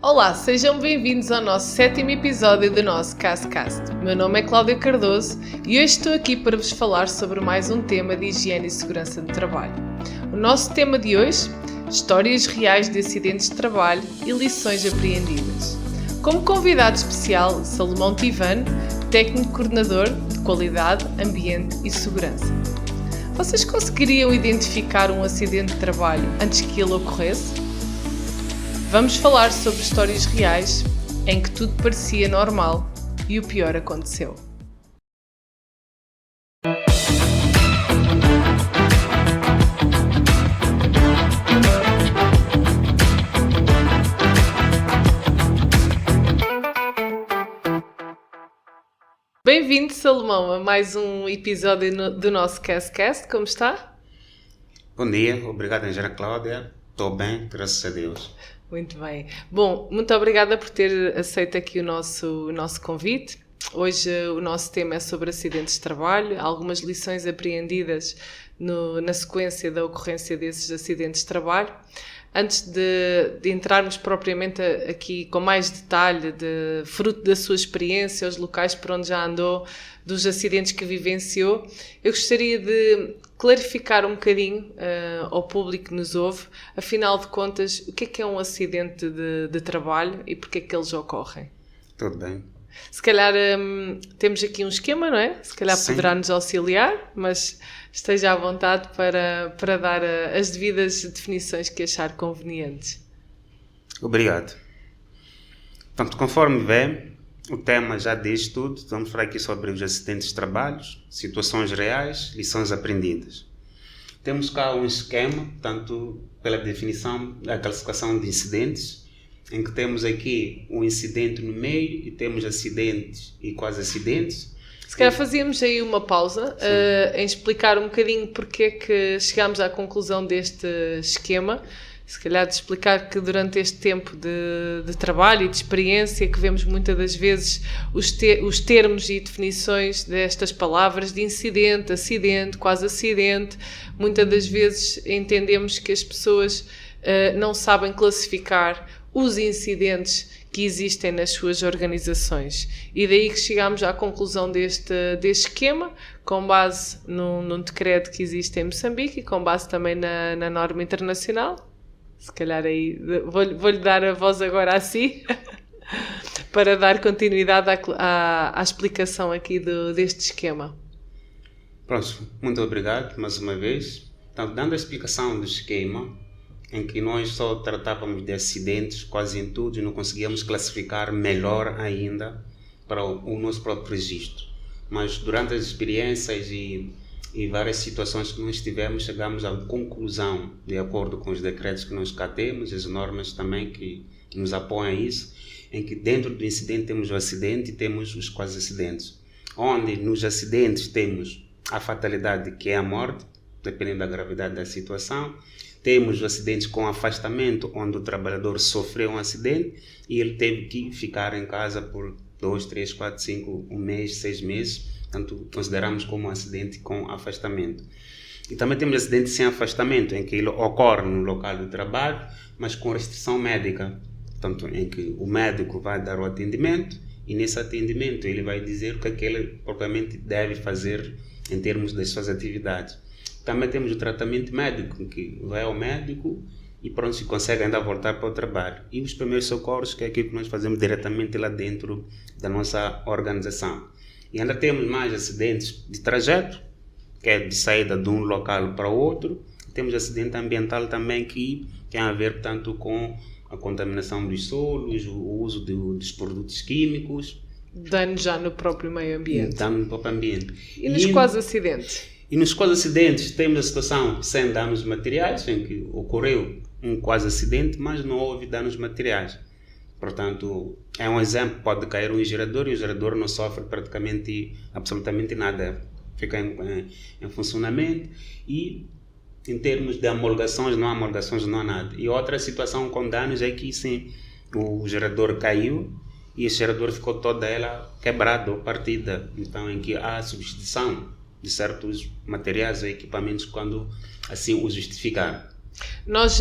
Olá, sejam bem-vindos ao nosso 7º episódio do nosso CastCast. Meu nome é Cláudia Cardoso e hoje estou aqui para vos falar sobre mais um tema de higiene e segurança do trabalho. O nosso tema de hoje, histórias reais de acidentes de trabalho e lições apreendidas. Como convidado especial, Salomão Tivano, técnico coordenador de qualidade, ambiente e segurança. Vocês conseguiriam identificar um acidente de trabalho antes que ele ocorresse? Vamos falar sobre histórias reais em que tudo parecia normal e o pior aconteceu. Bem-vindo, Salomão, a mais um episódio do nosso CastCast. Como está? Bom dia, obrigado, Angela Cláudia. Estou bem, graças a Deus. Muito bem. Bom, muito obrigada por ter aceito aqui o nosso convite. Hoje o nosso tema é sobre acidentes de trabalho, algumas lições apreendidas na sequência da ocorrência desses acidentes de trabalho. Antes de entrarmos propriamente aqui com mais detalhe, fruto da sua experiência, os locais por onde já andou, dos acidentes que vivenciou, eu gostaria de clarificar um bocadinho ao público que nos ouve, afinal de contas, o que é um acidente de trabalho e porque é que eles ocorrem? Tudo bem. Se calhar temos aqui um esquema, não é? Se calhar Sim. poderá nos auxiliar, mas esteja à vontade para dar as devidas definições que achar convenientes. Obrigado. Portanto, conforme vê, o tema já diz tudo. Vamos falar aqui sobre os acidentes de trabalho, situações reais, lições aprendidas. Temos cá um esquema, tanto pela definição, a classificação de incidentes, em que temos aqui um incidente no meio e temos acidentes e quase acidentes. Se calhar fazíamos aí uma pausa em explicar um bocadinho porque é que chegámos à conclusão deste esquema. Se calhar de explicar que durante este tempo de trabalho e de experiência que vemos muitas das vezes os termos e definições destas palavras de incidente, acidente, quase acidente, muitas das vezes entendemos que as pessoas não sabem classificar os incidentes que existem nas suas organizações. E daí que chegámos à conclusão deste esquema, com base num decreto que existe em Moçambique e com base também na norma internacional. Se calhar aí vou-lhe dar a voz agora a si, para dar continuidade à explicação aqui deste esquema. Pronto, muito obrigado mais uma vez. Então, dando a explicação do esquema, em que nós só tratávamos de acidentes quase em tudo e não conseguíamos classificar melhor ainda para o nosso próprio registro. Mas durante as experiências e várias situações que nós tivemos, chegamos à conclusão, de acordo com os decretos que nós cá temos, as normas também que nos apoiam a isso, em que dentro do incidente temos o acidente e temos os quase acidentes. Onde nos acidentes temos a fatalidade, que é a morte, dependendo da gravidade da situação. Temos os acidentes com afastamento, onde o trabalhador sofreu um acidente e ele teve que ficar em casa por 2, 3, 4, 5, 1 mês, 6 meses. Portanto, consideramos como um acidente com afastamento. E também temos acidente sem afastamento, em que ele ocorre no local de trabalho, mas com restrição médica. Portanto, em que o médico vai dar o atendimento e nesse atendimento ele vai dizer o que é que ele propriamente deve fazer em termos das suas atividades. Também temos o tratamento médico, que vai ao médico e pronto, se consegue ainda voltar para o trabalho. E os primeiros socorros, que é aquilo que nós fazemos diretamente lá dentro da nossa organização. E ainda temos mais acidentes de trajeto, que é de saída de um local para outro. Temos acidente ambiental também, que tem a ver, portanto, com a contaminação dos solos, o uso dos produtos químicos. Dano já no próprio meio ambiente. Dano no próprio ambiente. E nos quase acidentes? E nos quase acidentes temos a situação sem danos materiais, em que ocorreu um quase acidente, mas não houve danos materiais. Portanto, é um exemplo, pode cair um gerador e o gerador não sofre praticamente absolutamente nada, fica em funcionamento. E em termos de homologações, não há nada. E outra situação com danos é que sim, o gerador caiu e o gerador ficou toda ela quebrada ou partida. Então, em que há substituição de certos materiais ou equipamentos quando assim o justificar. Nós,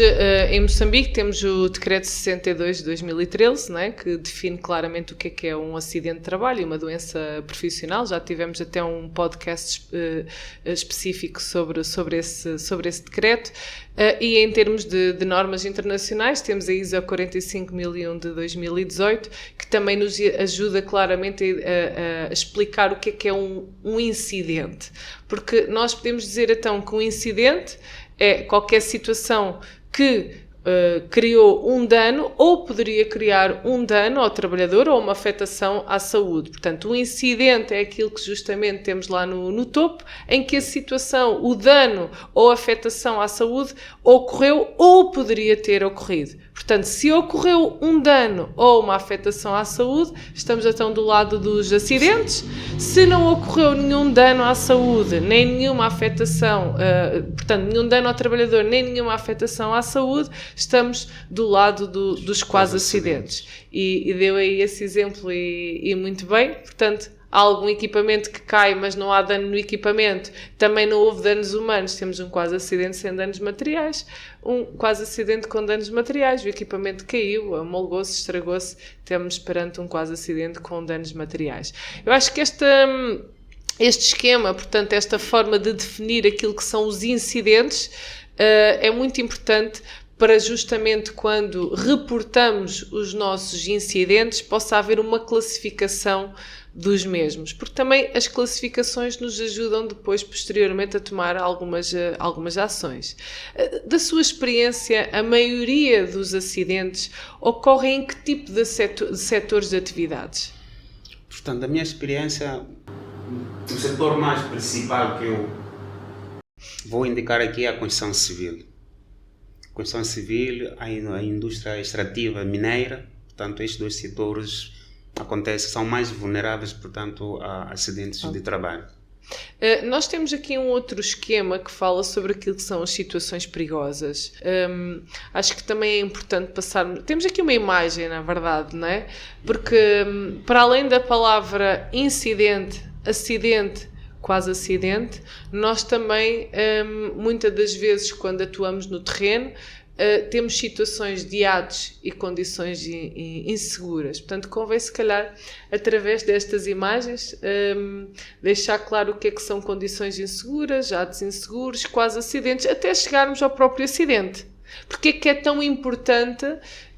em Moçambique, temos o Decreto 62 de 2013, né, que define claramente o que é um acidente de trabalho e uma doença profissional. Já tivemos até um podcast específico sobre esse decreto. E em termos de normas internacionais, temos a ISO 45001 de 2018, que também nos ajuda claramente a explicar o que é um incidente. Porque nós podemos dizer, então, que um incidente é qualquer situação que criou um dano ou poderia criar um dano ao trabalhador ou uma afetação à saúde. Portanto, o incidente é aquilo que justamente temos lá no topo, em que a situação, o dano ou a afetação à saúde ocorreu ou poderia ter ocorrido. Portanto, se ocorreu um dano ou uma afetação à saúde, estamos então do lado dos acidentes. Se não ocorreu nenhum dano à saúde, nem nenhuma afetação, portanto, nenhum dano ao trabalhador, nem nenhuma afetação à saúde, estamos do lado dos quase acidentes. E deu aí esse exemplo e muito bem. Portanto, há algum equipamento que cai, mas não há dano no equipamento. Também não houve danos humanos. Temos um quase acidente sem danos materiais, um quase acidente com danos materiais. O equipamento caiu, amolgou-se, estragou-se. Temos perante um quase acidente com danos materiais. Eu acho que este esquema, portanto, esta forma de definir aquilo que são os incidentes, é muito importante para justamente quando reportamos os nossos incidentes possa haver uma classificação dos mesmos, porque também as classificações nos ajudam depois, posteriormente, a tomar algumas ações. Da sua experiência, a maioria dos acidentes ocorrem em que tipo de setores de atividades? Portanto, da minha experiência, o setor mais principal que eu vou indicar aqui é a construção civil. Construção civil, a indústria extrativa mineira, portanto, estes dois setores são mais vulneráveis, portanto, a acidentes de trabalho. Nós temos aqui um outro esquema que fala sobre aquilo que são as situações perigosas. Acho que também é importante passar... Temos aqui uma imagem, na verdade, não é? Porque, para além da palavra incidente, acidente, quase acidente, nós também, muitas das vezes, quando atuamos no terreno, temos situações de atos e condições inseguras. Portanto, convém, se calhar, através destas imagens, deixar claro o que é que são condições inseguras, atos inseguros, quase acidentes, até chegarmos ao próprio acidente. Porque é que é tão importante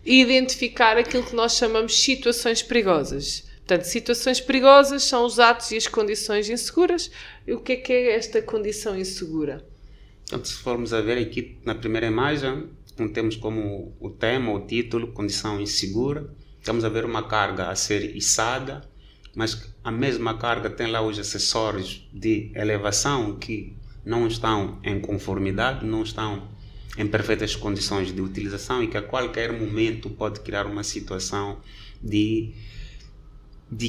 identificar aquilo que nós chamamos de situações perigosas? Portanto, situações perigosas são os atos e as condições inseguras. E o que é esta condição insegura? Então, se formos a ver aqui na primeira imagem, temos como o tema, o título, condição insegura. Estamos a ver uma carga a ser içada, mas a mesma carga tem lá os acessórios de elevação que não estão em conformidade, não estão em perfeitas condições de utilização e que a qualquer momento pode criar uma situação de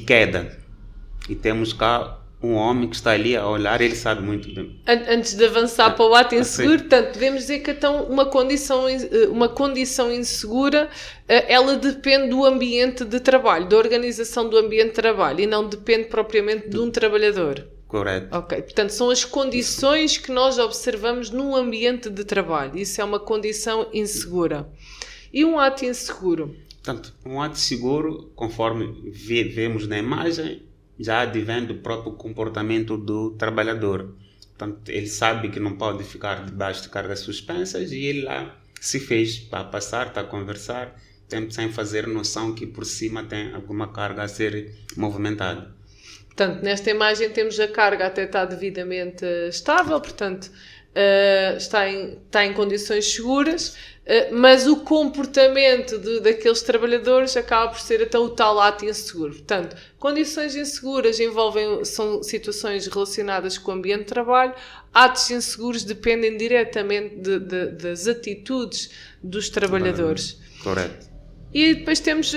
queda. E temos cá um homem que está ali a olhar, ele sabe muito bem. Antes de avançar para o ato inseguro, portanto, podemos dizer que então uma condição insegura, ela depende do ambiente de trabalho, da organização do ambiente de trabalho e não depende propriamente de um trabalhador. Correto. Ok, portanto, são as condições que nós observamos num ambiente de trabalho. Isso é uma condição insegura. E um ato inseguro? Portanto, um ato seguro, conforme vemos na imagem, já advém do próprio comportamento do trabalhador. Portanto, ele sabe que não pode ficar debaixo de cargas suspensas e ele lá se fez para passar, para conversar, sem fazer noção que por cima tem alguma carga a ser movimentada. Portanto, nesta imagem temos a carga até estar devidamente estável, portanto, está em condições seguras, mas o comportamento daqueles trabalhadores acaba por ser até o tal ato inseguro. Portanto, condições inseguras são situações relacionadas com o ambiente de trabalho, atos inseguros dependem diretamente das atitudes dos trabalhadores. Correto. E depois temos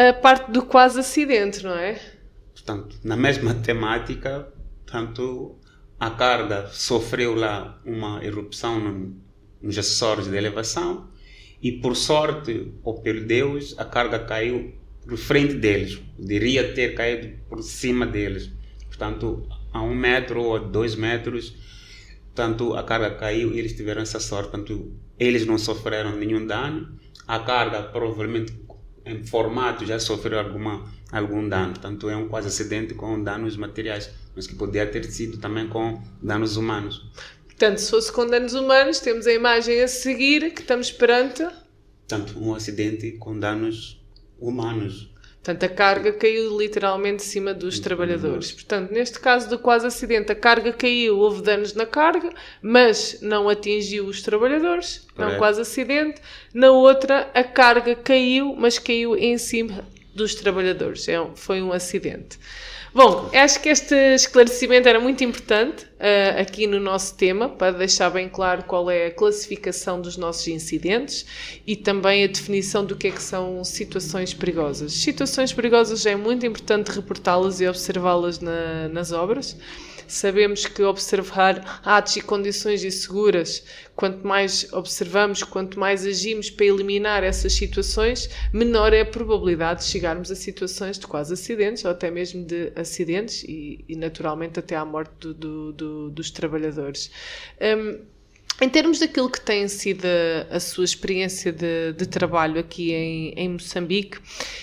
a parte do quase acidente, não é? Portanto, na mesma temática, portanto, a carga sofreu lá uma erupção nos acessórios de elevação e, por sorte ou por Deus, a carga caiu por frente deles. Poderia ter caído por cima deles. Portanto, a 1 metro ou 2 metros, portanto, a carga caiu e eles tiveram essa sorte. Portanto, eles não sofreram nenhum dano. A carga provavelmente em formato já sofreu algum dano. Portanto, é um quase acidente com danos materiais, mas que poderia ter sido também com danos humanos. Portanto, se fosse com danos humanos, temos a imagem a seguir que estamos perante... Portanto, um acidente com danos humanos. Portanto, a carga caiu literalmente em cima dos trabalhadores. Portanto, neste caso do quase acidente, a carga caiu, houve danos na carga, mas não atingiu os trabalhadores, não quase acidente. Na outra, a carga caiu, mas caiu em cima dos trabalhadores. Foi um acidente. Bom, acho que este esclarecimento era muito importante aqui no nosso tema, para deixar bem claro qual é a classificação dos nossos incidentes e também a definição do que é que são situações perigosas. Situações perigosas é muito importante reportá-las e observá-las nas obras. Sabemos que observar atos e condições inseguras, quanto mais observamos, quanto mais agimos para eliminar essas situações, menor é a probabilidade de chegarmos a situações de quase acidentes ou até mesmo de acidentes e naturalmente até à morte dos trabalhadores. Em termos daquilo que tem sido a sua experiência de trabalho aqui em Moçambique,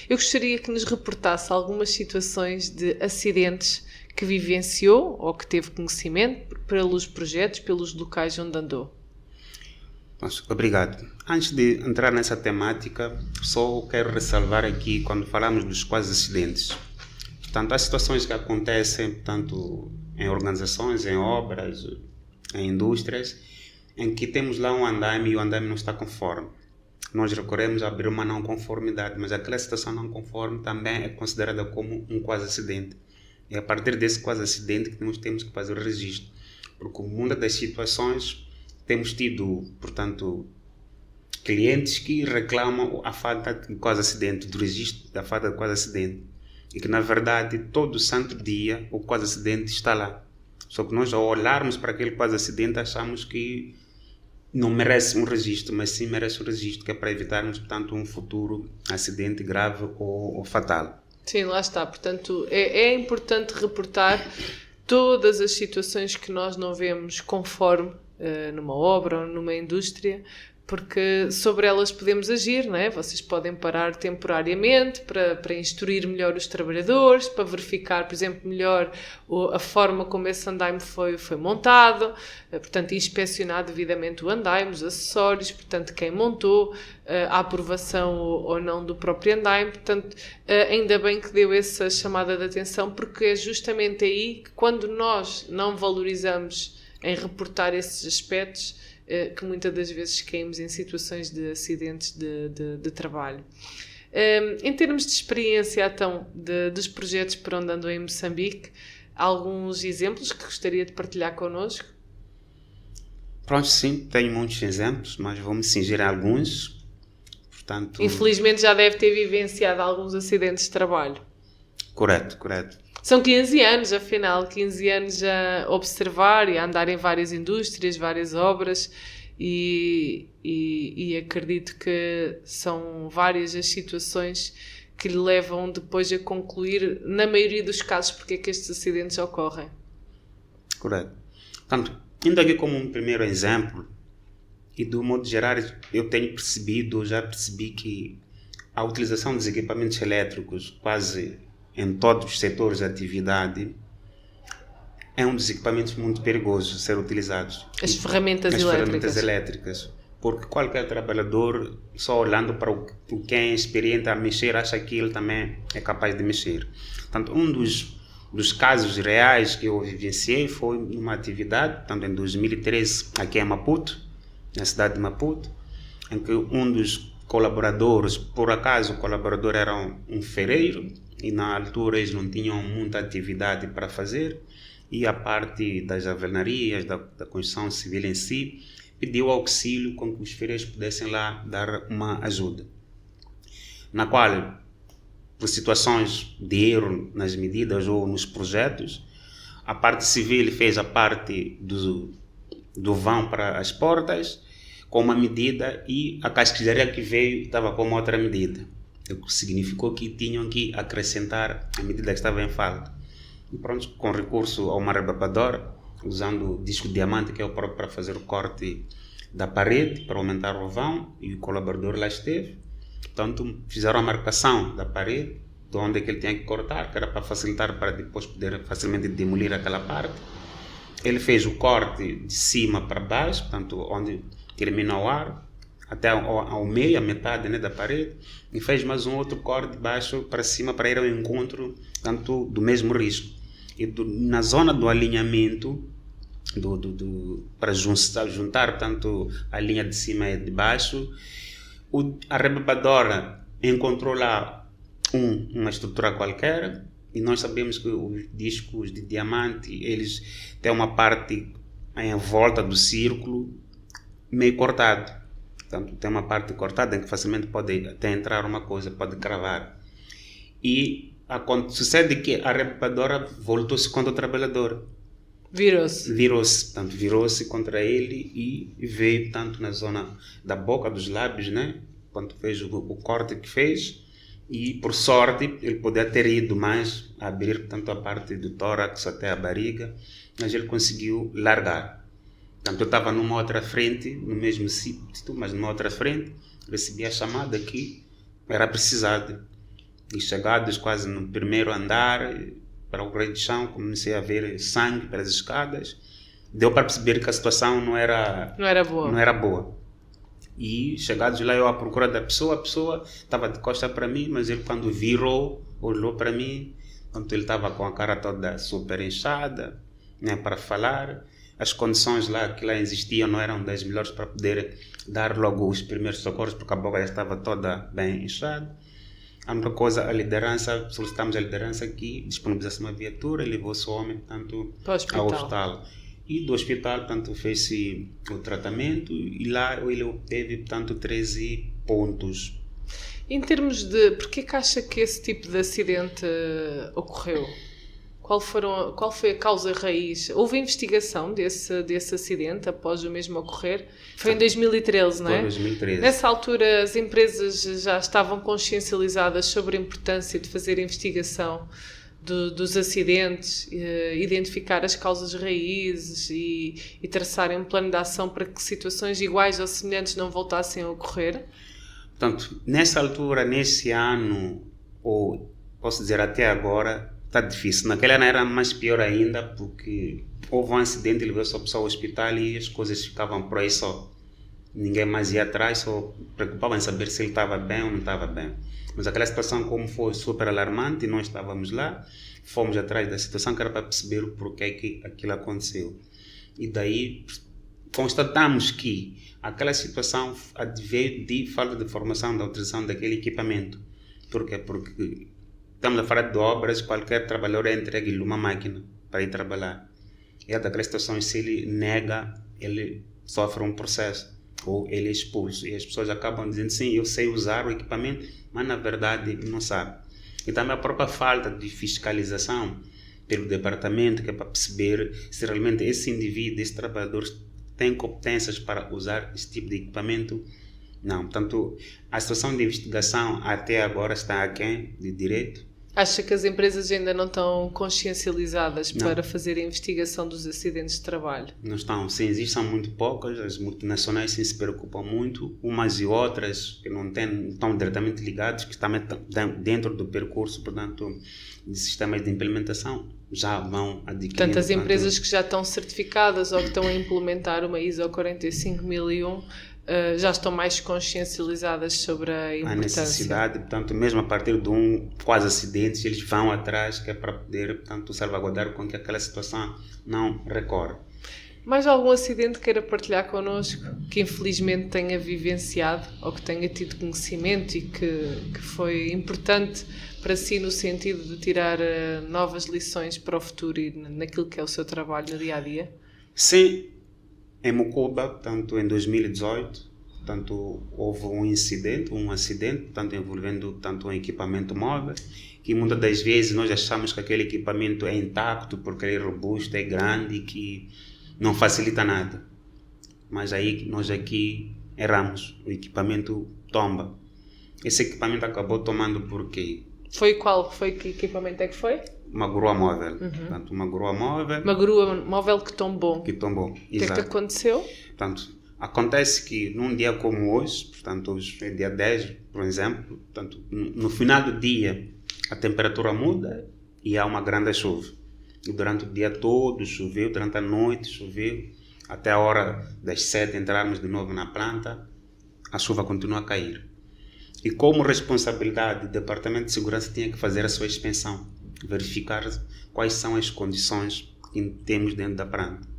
eu gostaria que nos reportasse algumas situações de acidentes que vivenciou ou que teve conhecimento pelos projetos, pelos locais onde andou. Obrigado. Antes de entrar nessa temática, só quero ressalvar aqui quando falamos dos quase acidentes. Portanto, há situações que acontecem tanto em organizações, em obras, em indústrias, em que temos lá um andaime e o andaime não está conforme. Nós recorremos a abrir uma não conformidade, mas aquela situação não conforme também é considerada como um quase acidente. É a partir desse quase acidente que nós temos que fazer o registro. Porque muitas das situações temos tido, portanto, clientes que reclamam a falta de quase acidente, do registro da falta de quase acidente. E que, na verdade, todo santo dia o quase acidente está lá. Só que nós, ao olharmos para aquele quase acidente, achamos que não merece um registro, mas sim merece um registro, que é para evitarmos, portanto, um futuro acidente grave ou fatal. Sim, lá está. Portanto, é importante reportar todas as situações que nós não vemos conforme numa obra ou numa indústria, porque sobre elas podemos agir, não é? Vocês podem parar temporariamente para instruir melhor os trabalhadores, para verificar, por exemplo, melhor a forma como esse andaime foi montado, portanto, inspecionar devidamente o andaime, os acessórios, portanto, quem montou, a aprovação ou não do próprio andaime. Portanto, ainda bem que deu essa chamada de atenção, porque é justamente aí que, quando nós não valorizamos em reportar esses aspectos, que muitas das vezes caímos em situações de acidentes de trabalho. Em termos de experiência, então, dos projetos por onde andou em Moçambique, há alguns exemplos que gostaria de partilhar connosco? Pronto, sim, tenho muitos exemplos, mas vou-me cingir a alguns. Portanto... Infelizmente já deve ter vivenciado alguns acidentes de trabalho. Correto. São 15 anos, afinal, 15 anos a observar e a andar em várias indústrias, várias obras, e acredito que são várias as situações que lhe levam depois a concluir, na maioria dos casos, porque é que estes acidentes ocorrem. Correto. Portanto, indo aqui como um primeiro exemplo, e do modo geral, já percebi que a utilização dos equipamentos elétricos quase em todos os setores de atividade é um dos equipamentos muito perigosos de ser utilizados. As ferramentas elétricas. Porque qualquer trabalhador, só olhando para o quem é experiente a mexer, acha que ele também é capaz de mexer. Portanto, um dos casos reais que eu vivenciei foi numa atividade, tanto em 2013, aqui em Maputo, na cidade de Maputo, em que um dos colaboradores, por acaso o colaborador era um ferreiro, e na altura eles não tinham muita atividade para fazer, e a parte das alvenarias, da construção civil em si, pediu auxílio com que os ferreiros pudessem lá dar uma ajuda. Na qual, por situações de erro nas medidas ou nos projetos, a parte civil fez a parte do vão para as portas com uma medida, e a casquilharia que veio estava com uma outra medida. O que significou que tinham que acrescentar a medida que estava em falta. E pronto, com recurso a uma rebarbadora, usando o disco de diamante, que é o próprio para fazer o corte da parede para aumentar o vão e o colaborador lá esteve. Portanto, fizeram a marcação da parede, de onde é que ele tinha que cortar, que era para facilitar, para depois poder facilmente demolir aquela parte. Ele fez o corte de cima para baixo, portanto, onde termina o ar, até ao meio, a metade, né, da parede, e fez mais um outro corte de baixo para cima para ir ao encontro, tanto do mesmo risco. E na zona do alinhamento, para juntar tanto a linha de cima e de baixo, a rebarbadora encontrou lá uma estrutura qualquer, e nós sabemos que os discos de diamante, eles têm uma parte em volta do círculo meio cortado. Portanto, tem uma parte cortada em que facilmente pode até entrar uma coisa, pode cravar. E sucede que a rebarbadora voltou-se contra o trabalhador. Virou-se contra ele e veio tanto na zona da boca, dos lábios, né? Quando fez o corte que fez. E, por sorte, ele poderia ter ido mais, abrir tanto a parte do tórax até a barriga, mas ele conseguiu largar. Portanto, eu estava numa outra frente, no mesmo sítio, mas numa outra frente, recebi a chamada que era precisado. E chegados quase no primeiro andar, para o grande chão, comecei a ver sangue pelas escadas. Deu para perceber que a situação não era boa. E chegados lá, eu à procura da pessoa, a pessoa estava de costas para mim, mas ele quando virou, olhou para mim, então ele estava com a cara toda super inchada, né, para falar. As condições que lá existiam não eram das melhores para poder dar logo os primeiros socorros, porque a boca já estava toda bem inchada. A única coisa, solicitamos a liderança que disponibilizasse uma viatura e levou-se o homem, portanto, ao hospital. E do hospital, portanto, fez-se o tratamento e lá ele obteve, portanto, 13 pontos. Em termos de... Porquê que acha que esse tipo de acidente ocorreu? Qual foi a causa raiz? Houve investigação desse acidente após o mesmo ocorrer? Foi em 2013, não é? Foi em 2013. Nessa altura as empresas já estavam consciencializadas sobre a importância de fazer investigação dos acidentes, identificar as causas raízes e traçarem um plano de ação para que situações iguais ou semelhantes não voltassem a ocorrer? Portanto, nessa altura, nesse ano, ou posso dizer até agora, está difícil. Naquela ano era mais pior ainda, porque houve um acidente, levou-se a pessoa ao hospital e as coisas ficavam por aí só. Ninguém mais ia atrás, só preocupava em saber se ele estava bem ou não estava bem. Mas aquela situação, como foi super alarmante, nós estávamos lá, fomos atrás da situação, que era para perceber o porquê que aquilo aconteceu. E daí constatamos que aquela situação veio de falta de formação da utilização daquele equipamento. Por quê? Porque estamos a falar de obras, qualquer trabalhador é entregue-lhe uma máquina para ir trabalhar. E daquela situação, se ele nega, ele sofre um processo, ou ele é expulso. E as pessoas acabam dizendo, sim, eu sei usar o equipamento, mas na verdade não sabe. E também a própria falta de fiscalização pelo departamento, que é para perceber se realmente esse indivíduo, esse trabalhador, tem competências para usar esse tipo de equipamento. Não, portanto, a situação de investigação até agora está aquém de direito. Acha que as empresas ainda não estão consciencializadas para fazer a investigação dos acidentes de trabalho? Não estão, sim, existem muito poucas, as multinacionais sim se preocupam muito, umas e outras que não estão diretamente ligadas, que também estão dentro do percurso, portanto, de sistemas de implementação, já vão adquirir. Portanto, as empresas que já estão certificadas ou que estão a implementar uma ISO 45001 já estão mais consciencializadas sobre a importância. A necessidade, portanto, mesmo a partir de quase acidente, eles vão atrás, que é para poder, portanto, salvaguardar com que aquela situação não recorra. Mais algum acidente queira partilhar connosco, que infelizmente tenha vivenciado ou que tenha tido conhecimento e que foi importante para si no sentido de tirar novas lições para o futuro e naquilo que é o seu trabalho no dia-a-dia? Sim. Em Mocoba, portanto, em 2018, portanto, houve um acidente, portanto, envolvendo tanto um equipamento móvel, que muitas das vezes nós achamos que aquele equipamento é intacto, porque ele é robusto, é grande, que não facilita nada. Mas aí nós aqui erramos, o equipamento tomba. Esse equipamento acabou tomando por quê? Que equipamento é que foi? Uma grua móvel. Portanto, uma grua móvel. Uma grua móvel que tombou. Que tombou, exato. O que é que aconteceu? Portanto, Acontece que num dia como hoje, portanto hoje é dia 10, por exemplo, portanto, no final do dia a temperatura muda e há uma grande chuva. E durante o dia todo choveu, durante a noite choveu, até a hora das 7 entrarmos de novo na planta, a chuva continua a cair. E como responsabilidade, o Departamento de Segurança tinha que fazer a sua inspeção, verificar quais são as condições que temos dentro da planta.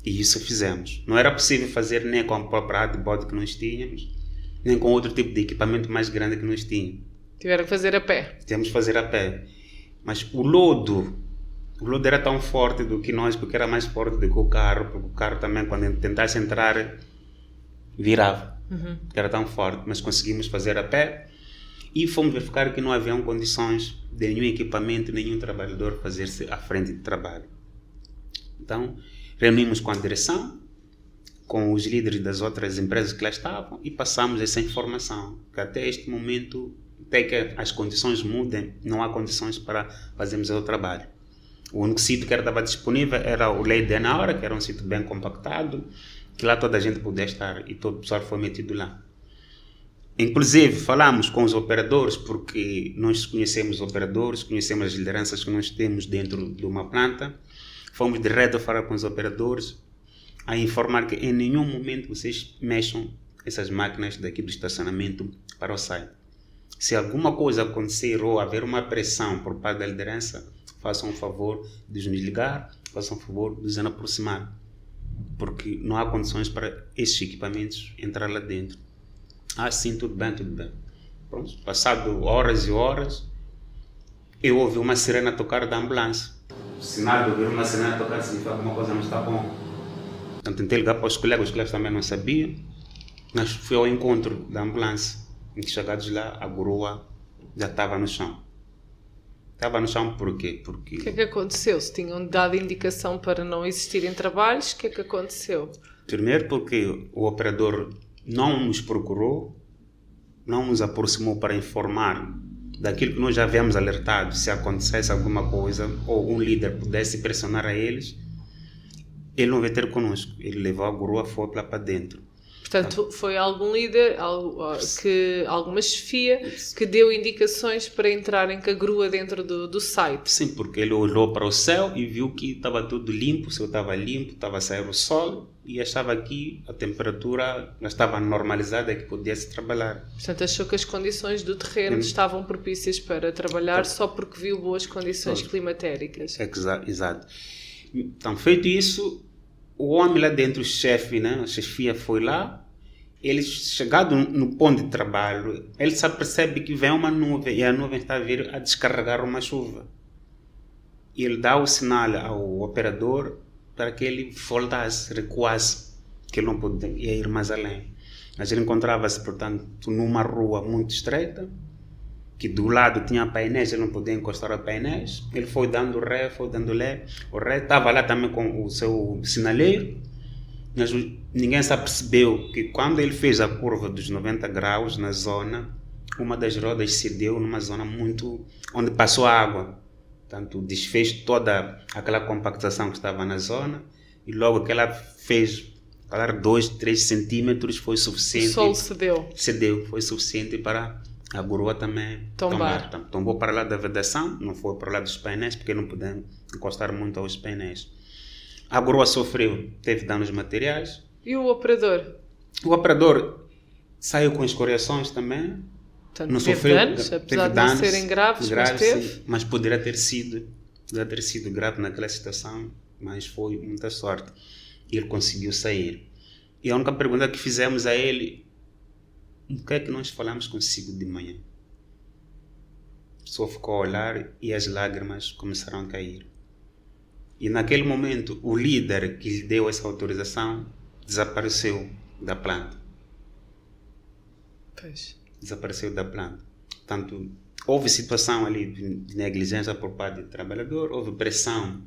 E isso fizemos. Não era possível fazer nem com a própria hardboard que nós tínhamos, nem com outro tipo de equipamento mais grande que nós tínhamos. Tiveram que fazer a pé. Tivemos que fazer a pé. Mas o lodo era tão forte do que nós, porque era mais forte do que o carro, porque o carro também, quando tentasse entrar, virava. Era tão forte, mas conseguimos fazer a pé e fomos verificar que não haviam condições de nenhum equipamento, nenhum trabalhador fazer-se à frente de trabalho. Então, reunimos com a direção, com os líderes das outras empresas que lá estavam e passamos essa informação, que até este momento, até que as condições mudem, não há condições para fazermos o trabalho. O único sítio que estava disponível era o Lei de Anaura, que era um sítio bem compactado, que lá toda a gente podia estar e todo o pessoal foi metido lá. Inclusive, falamos com os operadores, porque nós conhecemos os operadores, conhecemos as lideranças que nós temos dentro de uma planta. Fomos direto a falar com os operadores, a informar que em nenhum momento vocês mexam essas máquinas daqui do estacionamento para o site. Se alguma coisa acontecer ou haver uma pressão por parte da liderança, façam o favor de nos ligar, façam o favor de nos aproximar, porque não há condições para esses equipamentos entrar lá dentro. Ah, sim, tudo bem, tudo bem. Pronto, passado horas e horas, eu ouvi uma sirene a tocar da ambulância. O sinal de ouvir uma sirene a tocar significa que alguma coisa não está bom. Então tentei ligar para os colegas também não sabiam, mas fui ao encontro da ambulância. E chegados lá, a grua já estava no chão. Estava no chão por quê? Porque... O que é que aconteceu? Se tinham dado indicação para não existirem trabalhos, o que é que aconteceu? Primeiro porque o operador não nos procurou, não nos aproximou para informar daquilo que nós já havíamos alertado. Se acontecesse alguma coisa ou um líder pudesse pressionar a eles, ele não veio ter conosco. Ele levou a grua, foi lá para dentro. Portanto, foi algum líder, alguma chefia que deu indicações para entrarem com a grua dentro do site? Sim, porque ele olhou para o céu e viu que estava tudo limpo, o céu estava limpo, estava a sair o sol e achava que a temperatura já estava normalizada e que podia-se trabalhar. Portanto, achou que as condições do terreno estavam propícias para trabalhar só porque viu boas condições climatéricas. Exato. Então, feito isso, o homem lá dentro, o chefe, né, a chefia foi lá, ele chegado no ponto de trabalho, ele só percebe que vem uma nuvem e a nuvem está a vir a descarregar uma chuva. E ele dá o sinal ao operador para que ele voltasse, recuasse, que ele não podia ir mais além. Mas ele encontrava-se, portanto, numa rua muito estreita, que do lado tinha painéis, ele não podia encostar a painéis. Ele foi dando ré, o ré estava lá também com o seu sinaleiro, mas ninguém se apercebeu que quando ele fez a curva dos 90 graus na zona, uma das rodas cedeu numa zona muito onde passou a água. Portanto, desfez toda aquela compactação que estava na zona e logo que ela fez 2, 3 centímetros foi suficiente. O sol cedeu. Cedeu, foi suficiente para a grua também tombar. Tombou para lá da vedação, não foi para lá dos painéis, porque não podemos encostar muito aos painéis. A grua sofreu, teve danos materiais. E o operador? O operador saiu com escoriações também. Portanto, não teve sofreu danos, apesar de não serem graves, mas teve. Sim, mas poderia ter sido grave naquela situação, mas foi muita sorte. Ele conseguiu sair. E a única pergunta que fizemos a ele: o que é que nós falamos consigo de manhã? Só ficou a olhar e as lágrimas começaram a cair. E naquele momento, o líder que lhe deu essa autorização desapareceu da planta. Pois. Desapareceu da planta. Portanto, houve situação ali de negligência por parte do trabalhador, houve pressão.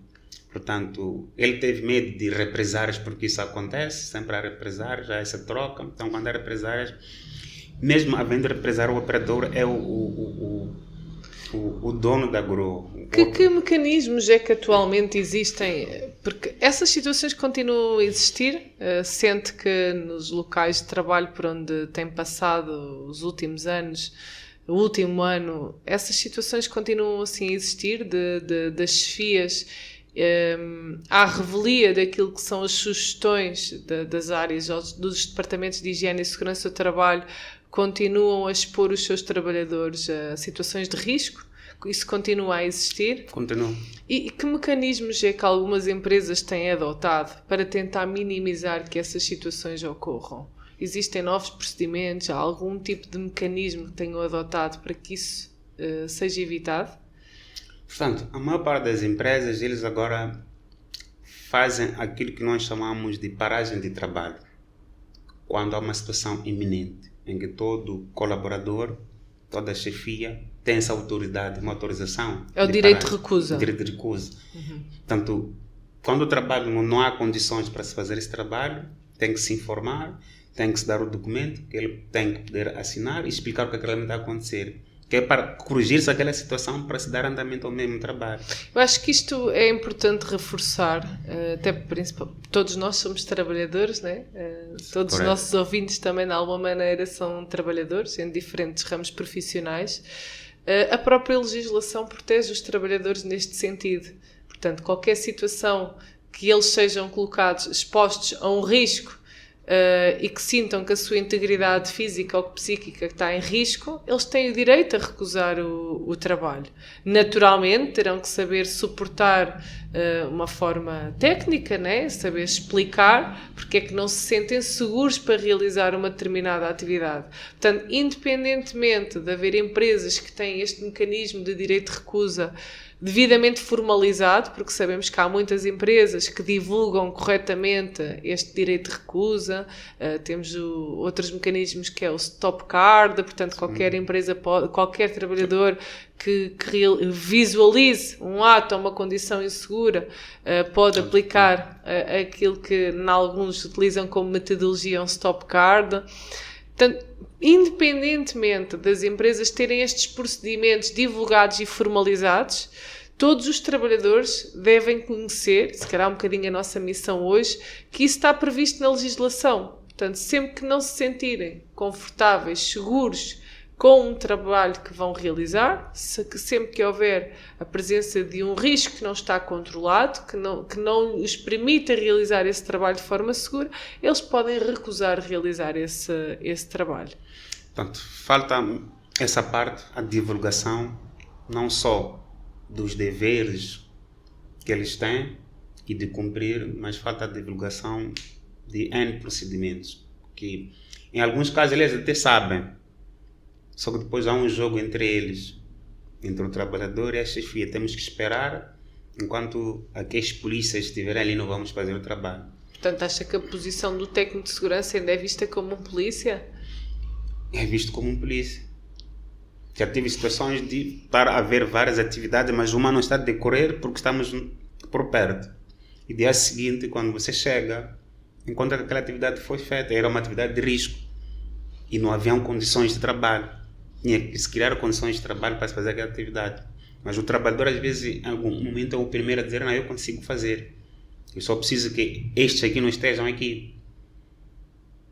Portanto, ele teve medo de represárias, porque isso acontece, sempre há represárias, há essa troca. Então, quando há represárias, mesmo havendo represário, o operador é o o dono da Grow. Que mecanismos é que atualmente existem? Porque essas situações continuam a existir. Sente que nos locais de trabalho por onde tem passado os últimos anos, o último ano, essas situações continuam assim a existir, das chefias à revelia daquilo que são as sugestões das áreas, dos departamentos de higiene e segurança do trabalho, continuam a expor os seus trabalhadores a situações de risco? Isso continua a existir? Continua. E que mecanismos é que algumas empresas têm adotado para tentar minimizar que essas situações ocorram? Existem novos procedimentos? Há algum tipo de mecanismo que tenham adotado para que isso seja evitado? Portanto, a maior parte das empresas, eles agora fazem aquilo que nós chamamos de paragem de trabalho, quando há uma situação iminente, em que todo colaborador, toda a chefia tem essa autoridade, uma autorização. É o direito de recusa. Direito de recusa. Portanto, quando o trabalho não há condições para se fazer esse trabalho, tem que se informar, tem que se dar o documento que ele tem que poder assinar e explicar o que realmente está a acontecer. Que é para corrigir-se aquela situação para se dar andamento ao mesmo trabalho. Eu acho que isto é importante reforçar, até todos nós somos trabalhadores, né? Todos os nossos ouvintes também de alguma maneira são trabalhadores em diferentes ramos profissionais. A própria legislação protege os trabalhadores neste sentido. Portanto, qualquer situação que eles sejam colocados, expostos a um risco e que sintam que a sua integridade física ou psíquica está em risco, eles têm o direito a recusar o trabalho. Naturalmente, terão que saber suportar uma forma técnica, né? Saber explicar porque é que não se sentem seguros para realizar uma determinada atividade. Portanto, independentemente de haver empresas que têm este mecanismo de direito de recusa devidamente formalizado, porque sabemos que há muitas empresas que divulgam corretamente este direito de recusa, temos outros mecanismos que é o stop card, portanto qualquer empresa, qualquer trabalhador que visualize um ato ou uma condição insegura pode aplicar aquilo que em alguns utilizam como metodologia um stop card. Portanto, independentemente das empresas terem estes procedimentos divulgados e formalizados, todos os trabalhadores devem conhecer, se calhar um bocadinho a nossa missão hoje, que isso está previsto na legislação. Portanto, sempre que não se sentirem confortáveis, seguros com um trabalho que vão realizar, sempre que houver a presença de um risco que não está controlado, que não os permita realizar esse trabalho de forma segura, eles podem recusar realizar esse trabalho. Portanto, falta essa parte, a divulgação, não só dos deveres que eles têm e de cumprir, mas falta a divulgação de N procedimentos, que em alguns casos eles até sabem, só que depois há um jogo entre eles, entre o trabalhador e a chefia. Temos que esperar enquanto aqueles polícias estiverem ali, não vamos fazer o trabalho. Portanto, acha que a posição do técnico de segurança ainda é vista como um polícia? É visto como um polícia. Já tive situações de estar a haver várias atividades, mas uma não está a decorrer porque estamos por perto. E dia seguinte, quando você chega, encontra que aquela atividade foi feita, era uma atividade de risco e não haviam condições de trabalho. Tinha que se criar condições de trabalho para se fazer aquela atividade. Mas o trabalhador, às vezes, em algum momento, é o primeiro a dizer: não, eu consigo fazer. Eu só preciso que estes aqui não estejam aqui.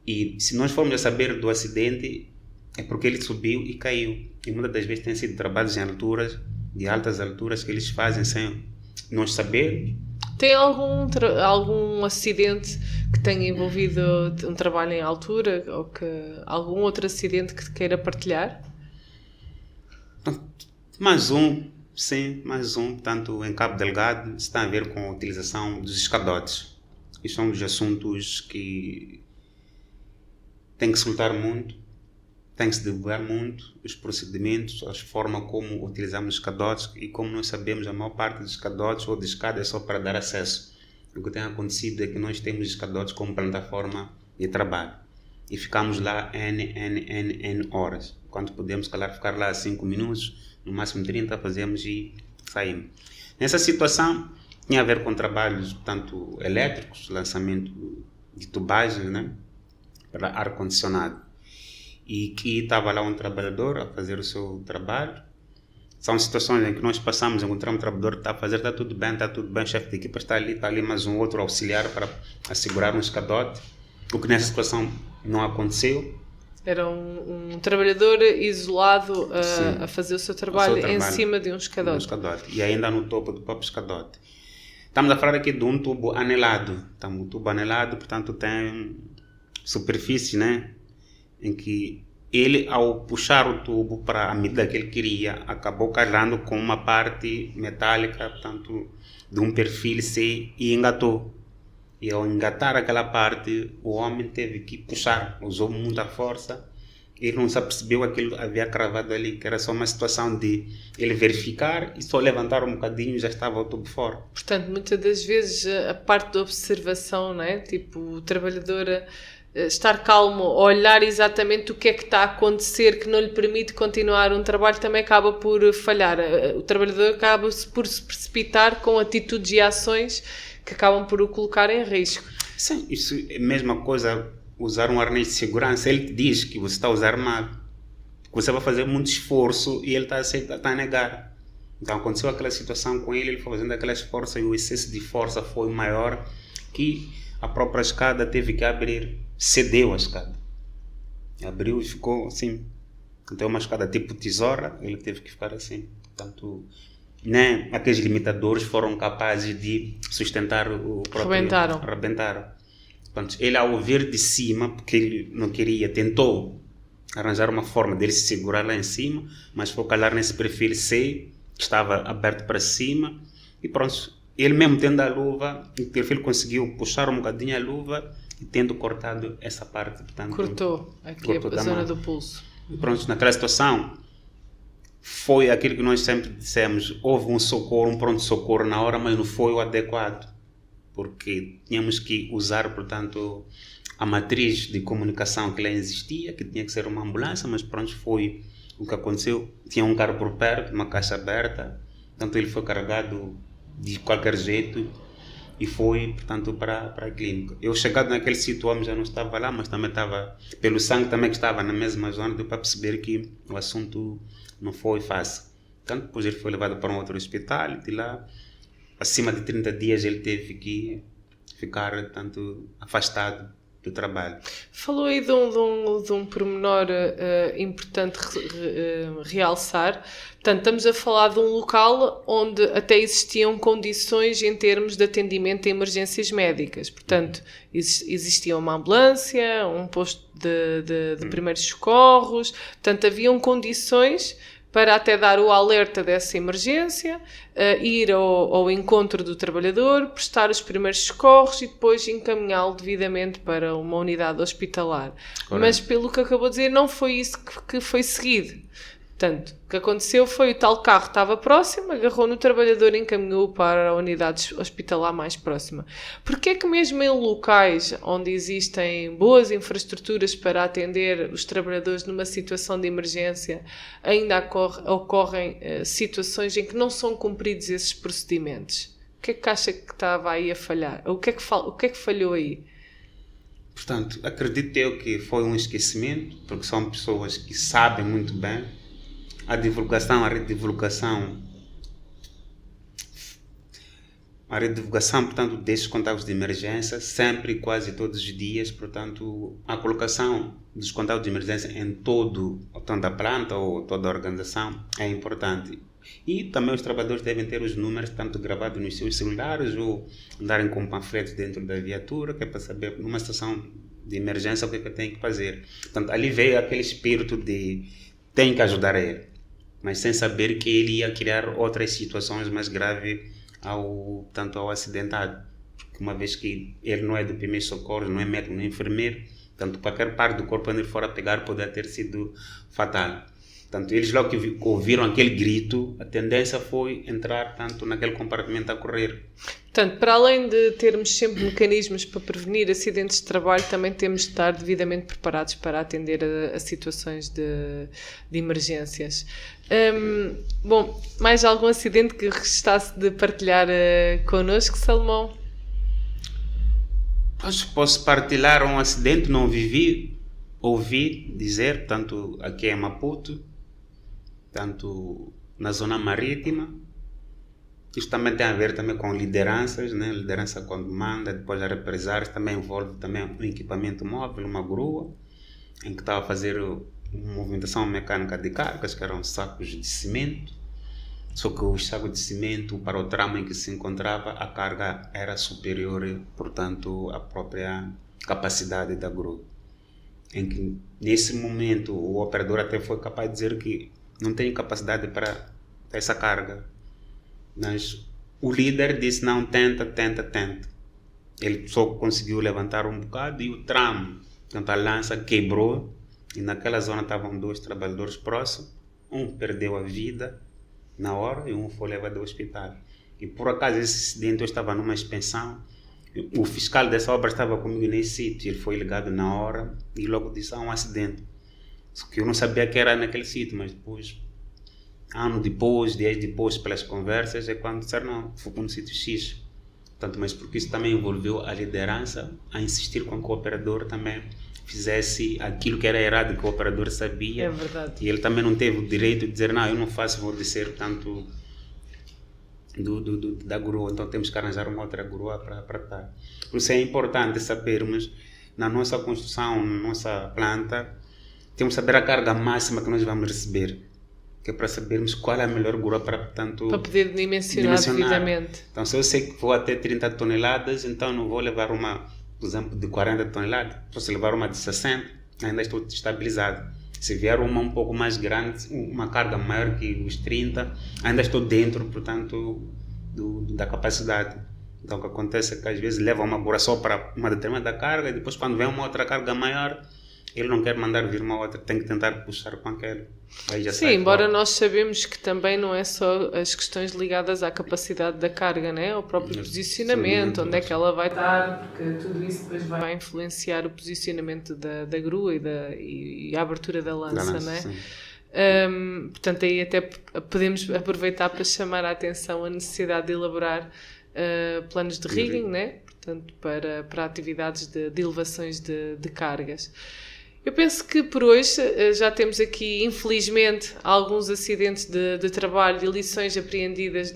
E se nós formos a saber do acidente, é porque ele subiu e caiu. E muitas das vezes tem sido trabalhos em alturas, de altas alturas, que eles fazem sem nós saber. Tem algum acidente que tenha envolvido um trabalho em altura? Ou algum outro acidente que queira partilhar? Mais um, sim, mais um. Portanto, em Cabo Delgado, isso tem a ver com a utilização dos escadotes. Isto são dos assuntos que tem que se lutar muito, tem que se divulgar muito os procedimentos, a forma como utilizamos os escadotes, e como nós sabemos, a maior parte dos escadotes ou de escada é só para dar acesso. O que tem acontecido é que nós temos escadotes como plataforma de trabalho e ficamos lá N horas, quando podemos, calar, ficar lá 5 minutos, no máximo 30, fazemos e saímos. Nessa situação, tinha a ver com trabalhos, portanto, elétricos, lançamento de tubagens, né, para ar-condicionado. E que estava lá um trabalhador a fazer o seu trabalho São situações em que nós passamos, encontramos um trabalhador que está a fazer, está tudo bem, o chefe de equipa está ali mais um outro auxiliar para assegurar um escadote, o que nessa situação não aconteceu. Era um trabalhador isolado a fazer o seu trabalho em cima de um escadote. E ainda no topo do próprio escadote. Estamos a falar aqui de um tubo anelado. Um tubo anelado, portanto, tem superfície, né? Em que ele, ao puxar o tubo para a medida que ele queria, acabou calando com uma parte metálica, portanto, de um perfil C e engatou. E ao engatar aquela parte, o homem teve que puxar, usou muita força. Ele não se apercebeu que aquilo havia cravado ali, que era só uma situação de ele verificar e só levantar um bocadinho e já estava o tubo fora. Portanto, muitas das vezes a parte da observação, né? Tipo, o trabalhador estar calmo, olhar exatamente o que é que está a acontecer que não lhe permite continuar um trabalho, também acaba por falhar. O trabalhador acaba por se precipitar com atitudes e ações que acabam por o colocar em risco. Sim, isso é a mesma coisa, usar um arnês de segurança. Ele te diz que você está a usar armado, que você vai fazer muito esforço e ele está a negar. Então aconteceu aquela situação com ele foi fazendo aquela esforço e o excesso de força foi maior que a própria escada teve que abrir, cedeu a escada. Abriu e ficou assim. Então uma escada tipo tesoura, ele teve que ficar assim. Portanto, nem aqueles limitadores foram capazes de sustentar o próprio... Rebentaram. Portanto, ele ao vir de cima, porque ele não queria, tentou arranjar uma forma dele se segurar lá em cima, mas foi calar nesse perfil C, que estava aberto para cima, e pronto, ele mesmo tendo a luva, o perfil conseguiu puxar um bocadinho a luva e tendo cortado essa parte. Portanto, cortou a zona do pulso. E pronto, naquela situação, foi aquilo que nós sempre dissemos, houve um socorro, um pronto-socorro na hora, mas não foi o adequado, porque tínhamos que usar, portanto, a matriz de comunicação que lá existia, que tinha que ser uma ambulância, mas pronto, foi o que aconteceu. Tinha um carro por perto, uma caixa aberta, portanto ele foi carregado de qualquer jeito e foi, portanto, para a clínica. Eu chegado naquele sítio, o homem já não estava lá, mas também estava, pelo sangue também que estava na mesma zona, deu para perceber que o assunto não foi fácil. Então depois ele foi levado para um outro hospital e de lá, acima de 30 dias, ele teve que ficar, tanto afastado do trabalho. Falou aí de um pormenor importante realçar. Portanto, estamos a falar de um local onde até existiam condições em termos de atendimento a emergências médicas. Portanto, existia uma ambulância, um posto de primeiros socorros. Portanto, haviam condições para até dar o alerta dessa emergência, ir ao encontro do trabalhador, prestar os primeiros socorros e depois encaminhá-lo devidamente para uma unidade hospitalar. Correto. Mas pelo que acabou de dizer, não foi isso que foi seguido. Portanto, o que aconteceu foi o tal carro estava próximo, agarrou no trabalhador e encaminhou para a unidade hospitalar mais próxima. Porquê é que mesmo em locais onde existem boas infraestruturas para atender os trabalhadores numa situação de emergência, ainda ocorrem situações em que não são cumpridos esses procedimentos? O que é que acha que estava aí a falhar? O que é que falhou aí? Portanto, acredito eu que foi um esquecimento, porque são pessoas que sabem muito bem. A rede de divulgação, portanto, desses contatos de emergência, sempre, quase todos os dias, portanto, a colocação dos contatos de emergência em toda a planta ou toda a organização é importante. E também os trabalhadores devem ter os números, tanto gravados nos seus celulares ou andarem com panfletos dentro da viatura, que é para saber, numa situação de emergência, o que é que tem que fazer. Portanto, ali veio aquele espírito de tem que ajudar ele, mas sem saber que ele ia criar outras situações mais graves tanto ao acidentado, porque uma vez que ele não é do primeiro socorro, não é médico, não é enfermeiro, tanto qualquer parte do corpo onde ele for a pegar pode ter sido fatal. Portanto, eles logo que ouviram aquele grito, a tendência foi entrar tanto naquele compartimento a correr. Portanto, para além de termos sempre mecanismos para prevenir acidentes de trabalho, também temos de estar devidamente preparados para atender a situações de emergências. Bom, mais algum acidente que gostasse de partilhar connosco, Salomão? Posso partilhar um acidente, não vivi, ouvi dizer, tanto aqui em Maputo, tanto na zona marítima. Isto também tem a ver também com lideranças, né? Liderança com demanda, depois a represários, também envolve também um equipamento móvel, uma grua, em que estava a fazer uma movimentação mecânica de cargas, que eram sacos de cimento. Só que os sacos de cimento, para o tramo em que se encontrava, a carga era superior, portanto, à própria capacidade da grua. Em que, nesse momento, o operador até foi capaz de dizer que não tem capacidade para essa carga. Mas o líder disse, não, tenta. Ele só conseguiu levantar um bocado e o tramo, portanto, a lança quebrou e naquela zona estavam 2 trabalhadores próximos. Um perdeu a vida na hora e um foi levado ao hospital. E por acaso esse acidente, eu estava numa expensão, o fiscal dessa obra estava comigo nesse sítio, ele foi ligado na hora e logo disse, um acidente. Só que eu não sabia que era naquele sítio, mas depois, dias depois, pelas conversas, é quando disseram, não, foi no sítio X. Portanto, mas porque isso também envolveu a liderança a insistir com que o operador também fizesse aquilo que era errado, que o operador sabia. É verdade. E ele também não teve o direito de dizer, não, eu não faço, vou descer tanto da grua, então temos que arranjar uma outra grua para estar. Por isso é importante sabermos, na nossa construção, na nossa planta, temos que saber a carga máxima que nós vamos receber, que é para sabermos qual é a melhor grua para poder dimensionar devidamente. Então, se eu sei que vou até 30 toneladas, então não vou levar uma, por exemplo, de 40 toneladas, posso levar uma de 60, ainda estou estabilizado. Se vier uma um pouco mais grande, uma carga maior que os 30, ainda estou dentro, portanto, da capacidade. Então, o que acontece é que às vezes leva uma grua só para uma determinada carga e depois quando vem uma outra carga maior, ele não quer mandar vir uma outra, tem que tentar puxar com aquela. Aí já sim, embora fora. Nós sabemos que também não é só as questões ligadas à capacidade da carga, né? Ao próprio posicionamento, onde é que ela vai estar, porque tudo isso depois vai influenciar o posicionamento da grua e a abertura da lança, né? Portanto, aí até podemos aproveitar para chamar a atenção a necessidade de elaborar planos de rigging, né? Portanto, para atividades de elevações de cargas. Eu penso que por hoje já temos aqui, infelizmente, alguns acidentes de trabalho e lições apreendidas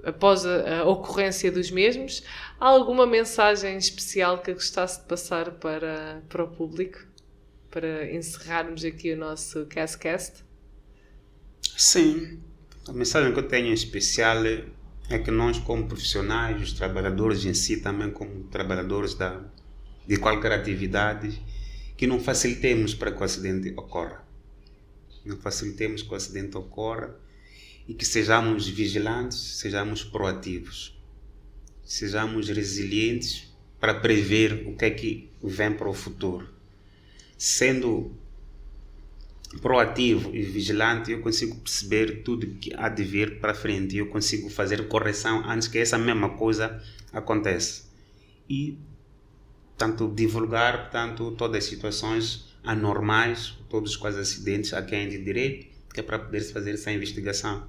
após a ocorrência dos mesmos. Há alguma mensagem especial que gostasse de passar para o público? Para encerrarmos aqui o nosso CastCast? Sim. A mensagem que eu tenho em especial é que nós, como profissionais, os trabalhadores em si, também como trabalhadores de qualquer atividade, que não facilitemos para que o acidente ocorra. Não facilitemos que o acidente ocorra e que sejamos vigilantes, sejamos proativos, sejamos resilientes para prever o que é que vem para o futuro. Sendo proativo e vigilante, eu consigo perceber tudo que há de vir para frente, eu consigo fazer correção antes que essa mesma coisa aconteça. E tanto divulgar todas as situações anormais, todos os quais acidentes a quem é de direito, que é para poder se fazer essa investigação.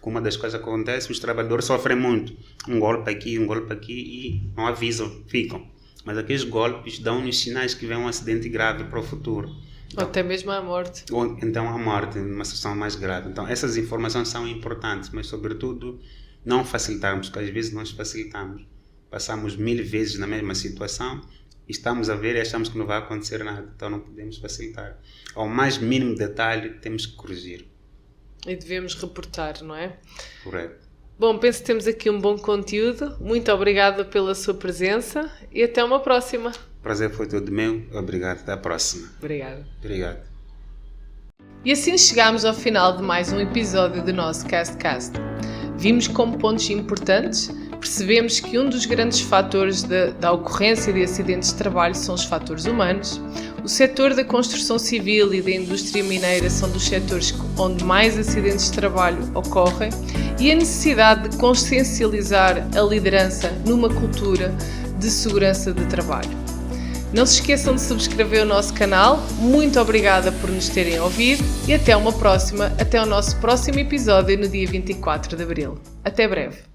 Uma das coisas que acontece, os trabalhadores sofrem muito, um golpe aqui e não avisam, ficam. Mas aqueles golpes dão-nos sinais que vem um acidente grave para o futuro. Então, ou até mesmo a morte. Ou então a morte, numa situação mais grave. Então essas informações são importantes, mas sobretudo não facilitarmos, porque às vezes nós facilitamos. Passamos 1000 vezes na mesma situação, estamos a ver e achamos que não vai acontecer nada, então não podemos facilitar. Ao mais mínimo detalhe temos que corrigir. E devemos reportar, não é? Correto. Bom, penso que temos aqui um bom conteúdo. Muito obrigada pela sua presença e até uma próxima. O prazer foi todo meu. Obrigado. Até a próxima. Obrigada. Obrigado. E assim chegamos ao final de mais um episódio do nosso CastCast. Vimos como pontos importantes, percebemos que um dos grandes fatores da ocorrência de acidentes de trabalho são os fatores humanos. O setor da construção civil e da indústria mineira são dos setores onde mais acidentes de trabalho ocorrem e a necessidade de consciencializar a liderança numa cultura de segurança de trabalho. Não se esqueçam de subscrever o nosso canal. Muito obrigada por nos terem ouvido e até o nosso próximo episódio no dia 24 de Abril. Até breve.